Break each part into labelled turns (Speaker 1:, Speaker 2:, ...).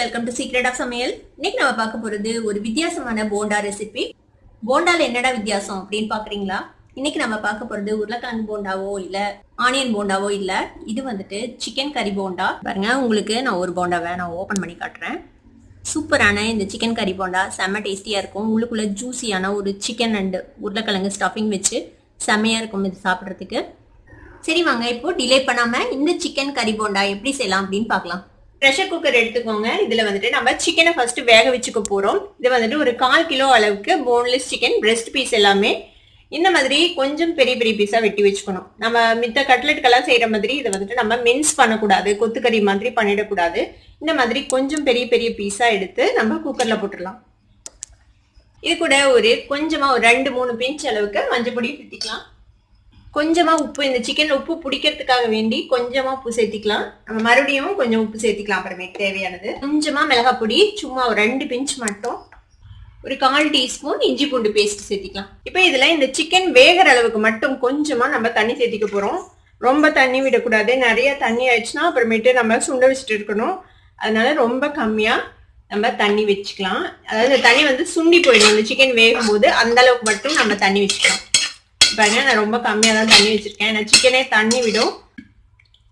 Speaker 1: Welcome to secret of சமையல். இன்னைக்கு நம்ம பார்க்க போறது ஒரு வித்தியாசமான போண்டா ரெசிபி. போண்டால என்னடா வித்தியாசம் அப்படின்னு பாக்குறீங்களா? இன்னைக்கு நம்ம பார்க்க போறது உருளைக்கிழங்கு போண்டாவோ இல்ல ஆனியன் போண்டாவோ இல்ல, இது வந்துட்டு சிக்கன் கறி போண்டா. பாருங்க, உங்களுக்கு நான் ஒரு போண்டாவை நான் ஓபன் பண்ணி காட்டுறேன். சூப்பரான இந்த சிக்கன் கறி போண்டா செம்ம டேஸ்டியா இருக்கும். உள்ளுக்குள்ள ஜூசியான ஒரு சிக்கன் அண்ட் உருளைக்கிழங்கு ஸ்டஃபிங் வச்சு செம்மையா இருக்கும் இது சாப்பிட்றதுக்கு. சரி வாங்க, இப்போ டிலே பண்ணாம இந்த சிக்கன் கறி போண்டா எப்படி செய்யலாம் அப்படின்னு பார்க்கலாம். ப்ரெஷர் குக்கர் எடுத்துக்கோங்க. இதுல வந்துட்டு நம்ம சிக்கனை ஃபர்ஸ்ட் வேக வச்சுக்க போறோம். இது வந்துட்டு ஒரு 1/4 கிலோ அளவுக்கு போன்லெஸ் சிக்கன் பிரெஸ்ட் பீஸ் எல்லாமே இந்த மாதிரி கொஞ்சம் பெரிய பெரிய பீஸா வெட்டி வச்சுக்கணும். நம்ம மித்த கட்லெட்டுக்கெல்லாம் செய்யற மாதிரி இதை வந்துட்டு நம்ம மின்ஸ் பண்ணக்கூடாது, கொத்துக்கறி மாதிரி பண்ணிடக்கூடாது. இந்த மாதிரி கொஞ்சம் பெரிய பெரிய பீஸா எடுத்து நம்ம குக்கர்ல போட்டுடலாம். இது கூட கொஞ்சமா ஒரு 2-3 பிஞ்ச் அளவுக்கு மஞ்சள் பொடி ஊற்றிக்கலாம். கொஞ்சமா உப்பு, இந்த சிக்கன்ல உப்பு பிடிக்கிறதுக்காக வேண்டி கொஞ்சமா உப்பு சேர்த்திக்கலாம். நம்ம மறுபடியும் கொஞ்சம் உப்பு சேர்த்திக்கலாம் அப்புறமேட்டு தேவையானது. கொஞ்சமா மிளகாய் பொடி, சும்மா ஒரு 2 பிஞ்ச் மட்டும். ஒரு 1/4 டீஸ்பூன் இஞ்சி பூண்டு பேஸ்ட் சேர்த்திக்கலாம். இப்போ இதுல இந்த சிக்கன் வேகிற அளவுக்கு மட்டும் கொஞ்சமா நம்ம தண்ணி சேர்த்திக்க போறோம். ரொம்ப தண்ணி விடக்கூடாது. நிறைய தண்ணி ஆயிடுச்சுன்னா அப்புறமேட்டு நம்ம சுண்ட வச்சுட்டு இருக்கணும். அதனால ரொம்ப கம்மியா நம்ம தண்ணி வச்சுக்கலாம். அதாவது தண்ணி வந்து சுண்டி போயிடும் இந்த சிக்கன் வேகும் போது, அந்த அளவுக்கு மட்டும் நம்ம தண்ணி வச்சுக்கலாம். பாருங்க, நான் ரொம்ப கம்மியா தான் தண்ணி வச்சிருக்கேன். நான் சிக்கனே தண்ணி விடும்.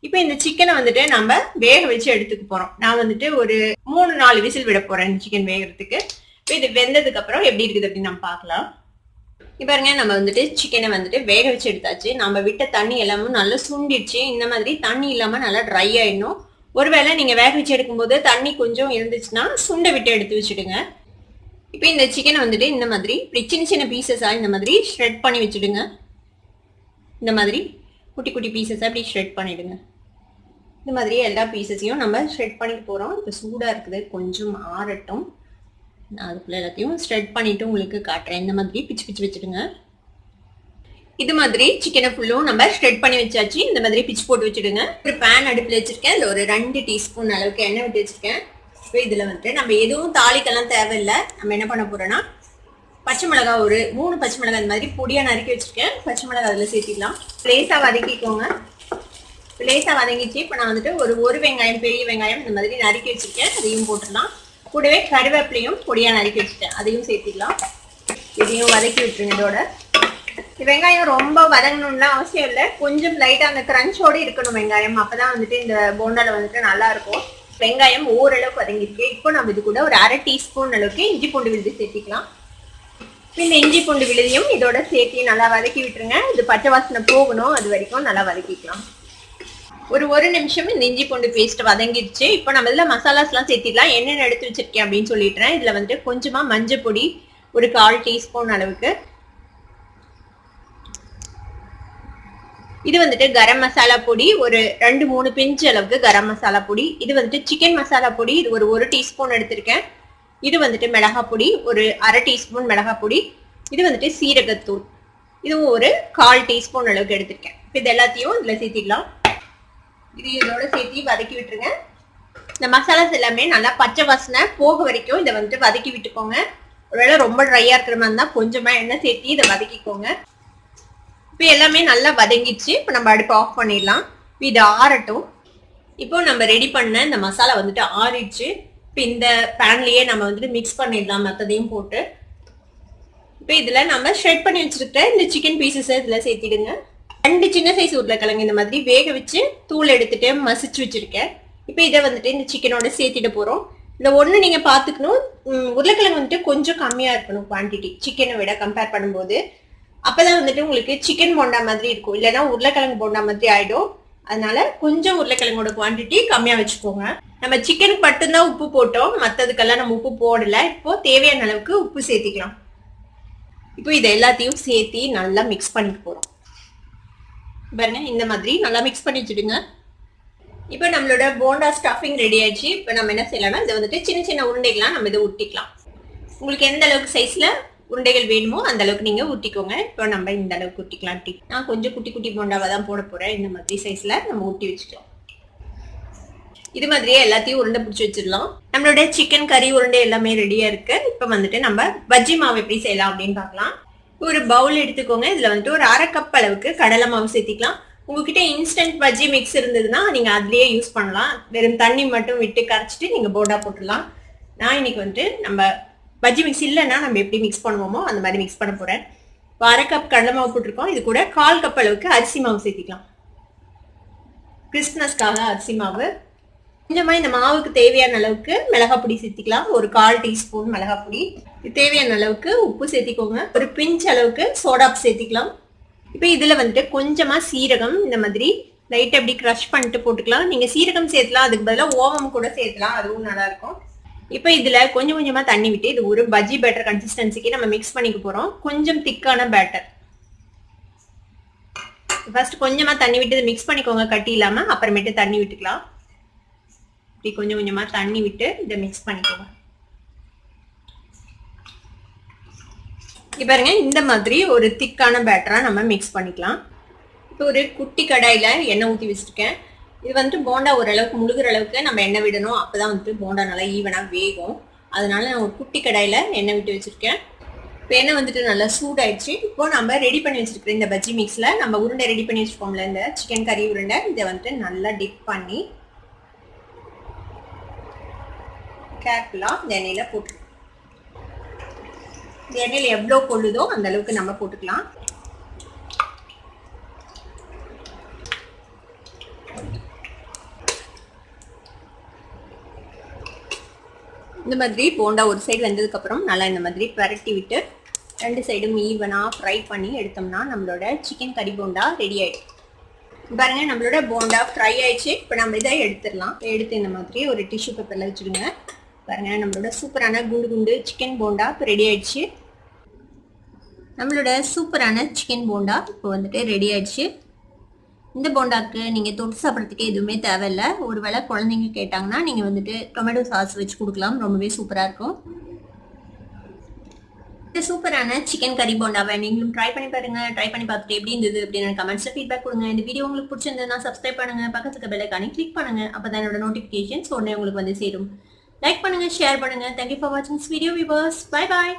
Speaker 1: இப்போ இந்த சிக்கனை வந்துட்டு நம்ம வேக வச்சு எடுத்துக்க போறோம். நான் வந்துட்டு ஒரு 3-4 விசில் விட போறேன் சிக்கன் வேகிறதுக்கு. இப்போ இது வெந்ததுக்கு அப்புறம் எப்படி இருக்குது அப்படின்னு நம்ம பார்க்கலாம். இப்போ பாருங்க, நம்ம வந்துட்டு சிக்கனை வந்துட்டு வேக வச்சு எடுத்தாச்சு. நம்ம விட்ட தண்ணி எல்லாமே நல்லா சுண்டிடுச்சு. இந்த மாதிரி தண்ணி இல்லாம நல்லா ட்ரை ஆயிடணும். ஒருவேளை நீங்க வேக வச்சு எடுக்கும்போது தண்ணி கொஞ்சம் இருந்துச்சுன்னா சுண்டை விட்டு எடுத்து வச்சுடுங்க. இப்போ இந்த சிக்கனை வந்துட்டு இந்த மாதிரி இப்படி சின்ன சின்ன பீசஸா இந்த மாதிரி ஷ்ரெட் பண்ணி வச்சுடுங்க. இந்த மாதிரி குட்டி குட்டி பீசஸா இப்படி ஷ்ரெட் பண்ணிடுங்க. இந்த மாதிரி எல்லா பீசஸையும் நம்ம ஷ்ரெட் பண்ணிட்டு போறோம். இப்போ சூடா இருக்குது, கொஞ்சம் ஆறட்டும். நான் அதுக்குள்ள எல்லாத்தையும் ஷ்ரெட் பண்ணிட்டு உங்களுக்கு காட்டுறேன். இந்த மாதிரி பிச்சு பிச்சு வச்சுடுங்க. இது மாதிரி சிக்கனை ஃபுல்லும் நம்ம ஷ்ரெட் பண்ணி வச்சாச்சு. இந்த மாதிரி பிச்சு போட்டு வச்சுடுங்க. ஒரு பேன் அடுப்புல வச்சிருக்கேன். இதுல ஒரு 2 டீஸ்பூன் அளவுக்கு எண்ணெய் விட்டு வச்சிருக்கேன். இப்போ இதுல வந்துட்டு நம்ம எதுவும் தாளிக்கெல்லாம் தேவையில்லை. நம்ம என்ன பண்ண போறோம்னா, பச்சை மிளகாய் ஒரு 3 பச்சை மிளகாய் இந்த மாதிரி பொடியா நறுக்கி வச்சிருக்கேன். பச்சை மிளகாய் அதுல சேர்த்திக்கலாம். லேசா வதக்கிக்கோங்க. லேசா வதங்கிச்சு. இப்போ நான் வந்துட்டு ஒரு வெங்காயம், பெரிய வெங்காயம் இந்த மாதிரி நறுக்கி வச்சிருக்கேன். அதையும் போட்டுடலாம். கூடவே கருவேப்பிலையும் பொடியா நறுக்கி வச்சுட்டேன், அதையும் சேர்த்திக்கலாம். இதையும் வதக்கி விட்டுருங்க. இதோட வெங்காயம் ரொம்ப வதங்கணும்னா அவசியம் இல்லை. கொஞ்சம் லைட்டா அந்த கிரன்ச்சோட இருக்கணும் வெங்காயம். அப்பதான் வந்துட்டு இந்த போண்டால வந்துட்டு நல்லா இருக்கும். வெங்காயம் ஓரளவுக்கு வதங்கிருக்கு. இப்போ நம்ம இது கூட ஒரு 1/2 டீஸ்பூன் அளவுக்கு இஞ்சி பூண்டு விழுது சேர்த்திக்கலாம். இந்த இஞ்சி பூண்டு விழுதையும் இதோட சேர்த்து நல்லா வதக்கி விட்டுருங்க. இது பச்சை வாசனை போகணும், அது வரைக்கும் நல்லா வதக்கிக்கலாம். ஒரு நிமிஷம் இந்த இஞ்சி பூண்டு பேஸ்ட் வதங்கிடுச்சு. இப்போ நம்ம இதுல மசாலாஸ் எல்லாம் சேர்த்திடலாம். என்னென்ன எடுத்து வச்சிருக்கேன் அப்படின்னு சொல்லிடுறேன். இதுல வந்துட்டு கொஞ்சமா மஞ்சள் பொடி ஒரு 1/4 டீஸ்பூன் அளவுக்கு. இது வந்துட்டு கரம் மசாலா பொடி ஒரு 2-3 பிஞ்ச் அளவுக்கு கரம் மசாலா பொடி. இது வந்துட்டு சிக்கன் மசாலா பொடி, இது ஒரு டீஸ்பூன் எடுத்திருக்கேன். இது வந்துட்டு மிளகாய் பொடி ஒரு 1/2 டீஸ்பூன் மிளகாய் பொடி. இது வந்துட்டு சீரகத்தூள், இதுவும் ஒரு 1/4 டீஸ்பூன் அளவுக்கு எடுத்திருக்கேன். இப்போ இது எல்லாத்தையும் இதுல சேர்த்திடலாம். இது இதோட சேர்த்தி வதக்கி விட்டுருங்க. இந்த மசாலாஸ் எல்லாமே நல்லா பச்சை வாசனை போக வரைக்கும் இதை வந்துட்டு வதக்கி விட்டுக்கோங்க. ஒருவேளை ரொம்ப ட்ரையா இருக்கிற மாதிரி இருந்தா கொஞ்சமா எண்ணெய் சேர்த்தி இதை வதக்கிக்கோங்க. இப்போ எல்லாமே நல்லா வதங்கிடுச்சு. இப்போ நம்ம அடுப்பு ஆஃப் பண்ணிடலாம். இது ஆறட்டும். இப்போ நம்ம ரெடி பண்ண இந்த மசாலா வந்துட்டு ஆறிடுச்சு. இப்போ இந்த பேன்லயே நம்ம வந்துட்டு மிக்ஸ் பண்ணிடலாம் மற்றதையும் போட்டு. இப்போ இதுல நம்ம ஷ்ரெட் பண்ணி வச்சிருக்க இந்த சிக்கன் பீசஸ் இதுல சேர்த்திடுங்க. 2 சின்ன சைஸ் உருளைக்கிழங்கு இந்த மாதிரி வேக வச்சு தூள் எடுத்துட்டு மசிச்சு வச்சிருக்கேன். இப்போ இதை வந்துட்டு இந்த சிக்கனோட சேர்த்திட போறோம். இந்த ஒண்ணு நீங்க பாத்துக்கணும், உருளைக்கிழங்கு வந்துட்டு கொஞ்சம் கம்மியா இருக்கணும் குவான்டிட்டி சிக்கனை விட கம்பேர் பண்ணும்போது. அப்பதான் வந்துட்டு உங்களுக்கு சிக்கன் போண்டா மாதிரி இருக்கும், இல்லைன்னா உருளைக்கிழங்கு போண்டா மாதிரி ஆயிடும். அதனால கொஞ்சம் உருளைக்கிழங்கோட குவான்டிட்டி கம்மியா வச்சுக்கோங்க. நம்ம சிக்கனுக்கு மட்டும்தான் உப்பு போட்டோம், மற்றதுக்கெல்லாம் நம்ம உப்பு போடல. இப்போ தேவையான அளவுக்கு உப்பு சேர்த்திக்கலாம். இப்போ இதை எல்லாத்தையும் சேர்த்தி நல்லா மிக்ஸ் பண்ணிட்டு போறோம். பாருங்க, இந்த மாதிரி நல்லா மிக்ஸ் பண்ணி வச்சுடுங்க. இப்போ நம்மளோட போண்டா ஸ்டஃபிங் ரெடி ஆயிடுச்சு. இப்போ நம்ம என்ன செய்யலாம்னா, இதை வந்துட்டு சின்ன சின்ன உருண்டைகள்லாம் நம்ம இதை ஊட்டிக்கலாம். உங்களுக்கு எந்த அளவுக்கு சைஸ்ல உருண்டைகள் வேணுமோ அந்த அளவுக்கு நீங்க ஊட்டிக்கோங்க. இப்போ நம்ம இந்த அளவுக்கு ஊட்டிக்கலாம். நான் கொஞ்சம் குட்டி குட்டி போண்டாவா தான் போட போறேன். இந்த மாதிரி சைஸ்ல நம்ம ஊட்டி வச்சுக்கலாம். இது மாதிரியே எல்லாத்தையும் உருண்டை பிடிச்சி வச்சிடலாம். நம்மளோட சிக்கன் கறி உருண்டை எல்லாமே ரெடியா இருக்கு. இப்போ வந்துட்டு நம்ம பஜ்ஜி மாவு எப்படி செய்யலாம் அப்படின்னு பார்க்கலாம். ஒரு பவுல் எடுத்துக்கோங்க. இதுல வந்துட்டு ஒரு 1/2 கப் அளவுக்கு கடலை மாவு சேர்த்திக்கலாம். உங்ககிட்ட இன்ஸ்டன்ட் பஜ்ஜி மிக்ஸ் இருந்ததுன்னா நீங்க அதுலயே யூஸ் பண்ணலாம். வெறும் தண்ணி மட்டும் விட்டு கரைச்சிட்டு நீங்க போண்டா போட்டுடலாம். நான் இன்னைக்கு வந்து நம்ம பஜ்ஜி மிக்ஸ் இல்லைன்னா நம்ம எப்படி மிக்ஸ் பண்ணுவோமோ அந்த மாதிரி மிக்ஸ் பண்ண போறேன். 1/2 கப் கடலை மாவு போட்டிருக்கோம். இது கூட 1/4 கப் அளவுக்கு அரிசி மாவு சேர்த்திக்கலாம். கிறிஸ்மஸ்க்காக அரிசி மாவு. கொஞ்சமா இந்த மாவுக்கு தேவையான அளவுக்கு மிளகாய் பொடி சேர்த்திக்கலாம். ஒரு 1/4 டீஸ்பூன் மிளகாய் பொடி. தேவையான அளவுக்கு உப்பு சேர்த்திக்கோங்க. ஒரு பிஞ்ச் அளவுக்கு சோடா சேர்த்திக்கலாம். இப்போ இதுல வந்துட்டு கொஞ்சமா சீரகம் இந்த மாதிரி லைட் அப்படி கிரஷ் பண்ணிட்டு போட்டுக்கலாம். நீங்க சீரகம் சேர்த்தலாம், அதுக்கு பதிலாக ஓமம் கூட சேர்த்தலாம், அதுவும் நல்லா இருக்கும். இப்போ இதுல கொஞ்சம் கொஞ்சமா தண்ணி விட்டு இது ஒரு பஜ்ஜி பேட்டர் கன்சிஸ்டன்சிக்கு நம்ம மிக்ஸ் பண்ணிக்க போறோம். கொஞ்சம் திக்கான பேட்டர். ஃபர்ஸ்ட் கொஞ்சமா தண்ணி விட்டு மிக்ஸ் பண்ணிக்கோங்க, கட்டி இல்லாம. அப்புறமேட்டு தண்ணி விட்டுக்கலாம். இப்படி கொஞ்சம் கொஞ்சமா தண்ணி விட்டு இதை மிக்ஸ் பண்ணிக்கோங்க. பாருங்க, இந்த மாதிரி ஒரு திக்கான பேட்டரா நம்ம மிக்ஸ் பண்ணிக்கலாம். இப்போ ஒரு குட்டி கடாயில எண்ணெய் ஊற்றி வச்சிருக்கேன். இது வந்துட்டு போண்டா ஓரளவுக்கு முழுகிற அளவுக்கு நம்ம எண்ணெய் விடணும். அப்பதான் வந்துட்டு போண்டா நல்லா ஈவனா வேகும். அதனால நான் ஒரு குட்டி கடாயில எண்ணெய் விட்டு வச்சிருக்கேன். இப்போ எண்ணெய் வந்துட்டு நல்லா சூடாயிடுச்சு. இப்போ நம்ம ரெடி பண்ணி வச்சிருக்கிற இந்த பஜ்ஜி மிக்ஸ்ல நம்ம உருண்டை ரெடி பண்ணி வச்சிருக்கோம்ல, இந்த சிக்கன் கறி உருண்டை, இதை வந்துட்டு நல்லா டிப் பண்ணி கேர்ஃபுல்லா இந்த எண்ணெயில போட்டு, இந்த எண்ணெயில எவ்வளோ கொள்ளுதோ அந்த அளவுக்கு நம்ம போட்டுக்கலாம். இந்த மாதிரி போண்டா ஒரு சைடு வெந்ததுக்கு அப்புறம் நல்லா இந்த மாதிரி பரட்டி விட்டு 2 சைடும் ஈவனா ஃப்ரை பண்ணி எடுத்தோம்னா நம்மளோட சிக்கன் கறி போண்டா ரெடி ஆயிடும். பாருங்க, நம்மளோட போண்டா ஃப்ரை ஆயிடுச்சு. இப்போ நம்ம இதை எடுத்துடலாம். எடுத்து இந்த மாதிரி ஒரு டிஷ்யூ பேப்பர்ல வச்சுடுங்க. பாருங்க, நம்மளோட சூப்பரான குண்டு குண்டு சிக்கன் போண்டா இப்போ ரெடி ஆயிடுச்சு. நம்மளோட சூப்பரான சிக்கன் போண்டா இப்போ வந்துட்டு ரெடி ஆயிடுச்சு. இந்த போண்டாக்கு நீங்க தொட்டு சாப்பிட்றதுக்கு எதுவுமே தேவையில்லை. ஒருவேளை குழந்தைங்க கேட்டாங்கன்னா நீங்க வந்துட்டு டொமேட்டோ சாஸ் வச்சு கொடுக்கலாம். ரொம்பவே சூப்பரா இருக்கும். இந்த சூப்பரான சிக்கன் கறி போண்டாவை நீங்களும் ட்ரை பண்ணி பாருங்க. ட்ரை பண்ணி பார்த்துட்டு எப்படி இருந்தது அப்படின்னு கமெண்ட்ஸ்ல ஃபீட்பேக் கொடுங்க. இந்த வீடியோ உங்களுக்கு பிடிச்சிருந்ததுன்னா சப்ஸ்கிரைப் பண்ணுங்க, பக்கத்துக்கு பெல் ஐகானை கிளிக் பண்ணுங்க. அப்பதான் என்னோட நோட்டிபிகேஷன்ஸ் உடனே உங்களுக்கு வந்து சேரும். லைக் பண்ணுங்க, ஷேர் பண்ணுங்க. தேங்க்யூ ஃபார் வாட்சிங் this video viewers. Bye bye.